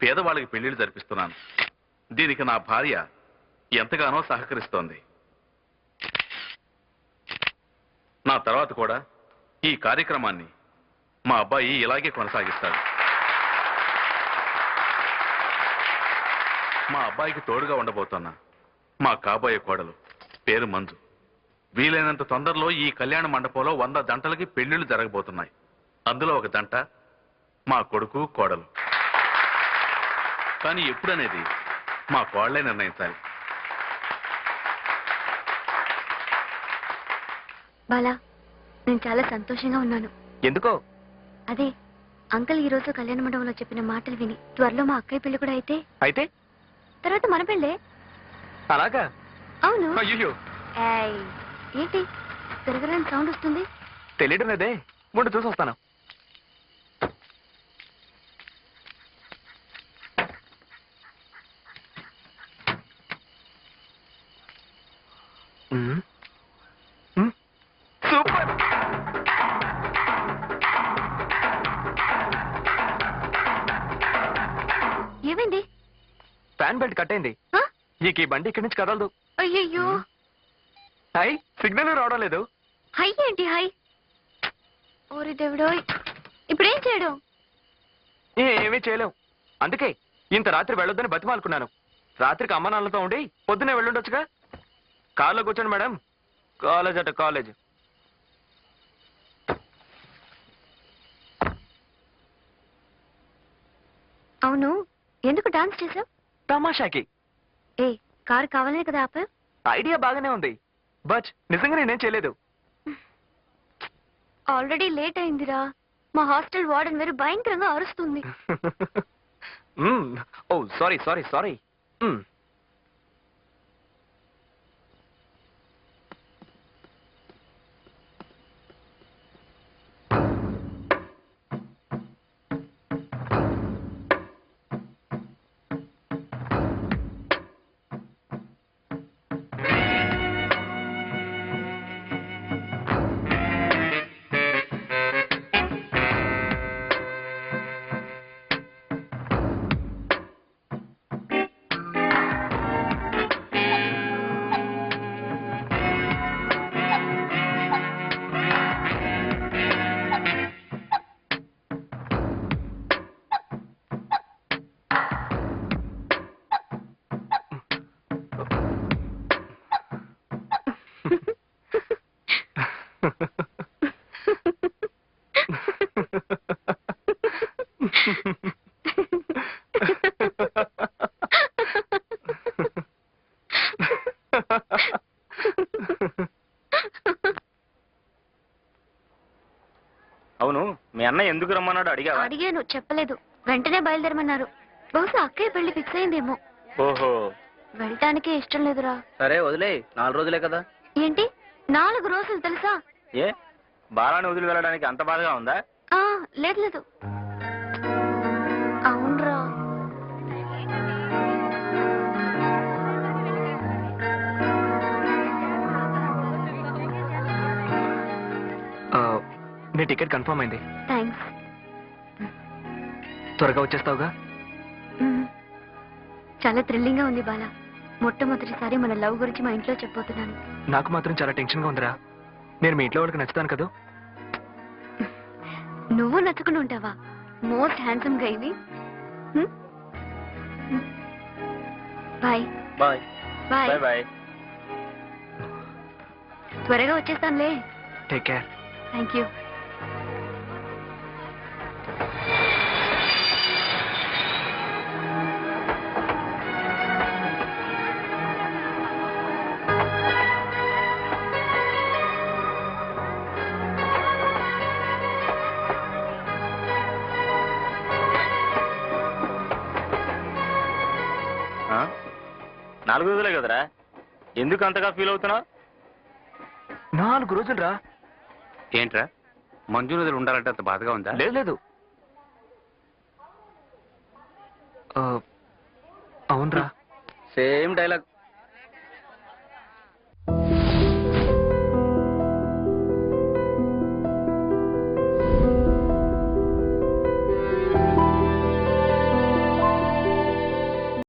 పేదవాళ్ళకి పెళ్లిళ్ళు జరిపిస్తున్నాను. దీనికి నా భార్య ఎంతగానో సహకరిస్తోంది. నా తర్వాత కూడా ఈ కార్యక్రమాన్ని మా అబ్బాయి ఇలాగే కొనసాగిస్తాడు. మా అబ్బాయికి తోడుగా ఉండబోతున్నా మా కాబోయే కోడలు పేరు మంజు. వీలైనంత తొందరలో ఈ కళ్యాణ మండపంలో 100 జంటలకి పెళ్లిళ్లు జరగబోతున్నాయి. అందులో ఒక జంట మా కొడుకు కోడలు. కానీ ఎప్పుడనేది మా కోడలే నిర్ణయించాలి. బాలా, నేను చాలా సంతోషంగా ఉన్నాను. ఎందుకో? అదే అంకుల్ ఈ రోజు కళ్యాణ మండపంలో చెప్పిన మాటలు విని త్వరలో మా అక్కయ్య పెళ్లి కూడా అయితే తర్వాత మన పెళ్ళే. అలాగా? అవును. అయ్యో, ఏంటి తిరగరాని సౌండ్ వస్తుంది? తెలియడం లేదే, ముందు చూసి వస్తాను. సూపర్. ఏమైంది? ఫ్యాన్ బెల్ట్ కట్ అయింది. ఈ బండి ఇక్కడి నుంచి కదలదు. అయ్యయ్యో. హై, సిగ్నల్ రావడం లేదు. హై ఏంటి హై? ఓరి దేవుడో, ఇప్పుడేం చేయడం? ఏమీ చేయలేవు. అందుకే ఇంత రాత్రి వెళ్ళొద్దని బతిమాలుకున్నాను. రాత్రికి అమ్మ నాన్నలతో ఉండి పొద్దునే వెళ్ళుండొచ్చుగా. కార్లో కూర్చోండి మేడం. కాలేజ్ అట కాలేజ్. అవును, ఎందుకు డాన్స్ చేసావు? తమాషాకి. కారు కావాలనే కదా ఆపా? ఐడియా బాగానే ఉంది, బట్ నిజంగా నేనేం చేయలేదు. ఆల్రెడీ లేట్ అయిందిరా. మా హాస్టల్ వార్డెన్ వేరు భయంకరంగా అరుస్తుంది. ఓ సారీ సారీ సారీ. అవును, మీ అన్నయ్య ఎందుకు రమ్మన్నాడు అడిగావా? అడిగాను, చెప్పలేదు. వెంటనే బయలుదేరమన్నారు. బహుశా అక్కయ్య పెళ్లి ఫిక్స్ అయిందేమో. ఓహో, వెళ్ళటానికే ఇష్టం లేదురా. సరే వదిలే, 4 రోజులే కదా. ఏంటి 4 రోజులు తెలుసా? ఏ బాలాన్ని వదిలి వెళ్ళడానికి అంత బాధగా ఉందా? లేదు లేదు. అవునరా. నీ టికెట్ కన్ఫర్మ్ అయింది. థ్యాంక్స్. త్వరగా వచ్చేస్తావుగా? చాలా థ్రిల్లింగ్ గా ఉంది బాలా. మొట్టమొదటిసారి మన లవ్ గురించి మా ఇంట్లో చెప్పబోతున్నాను. నాకు మాత్రం చాలా టెన్షన్ గా ఉందిరా. నేను మీ ఇంట్లో వాళ్ళకి నచ్చుతాను కదా? నువ్వు నచ్చుకుని ఉంటావా? మోస్ట్ హ్యాండ్సమ్ గా ఇది. Bye bye bye bye. త్వరగా వచ్చేస్తానులే. Take care. Thank you. ఆ? 4 రోజులే కదరా, ఎందుకు అంతగా ఫీల్ అవుతున్నావు? 4 రోజులు రా. ఏంట్రా, మంజు రోజులు ఉండాలంటే అంత బాధగా ఉందా? లేదు లేదు. అవునరా. Same dialogue.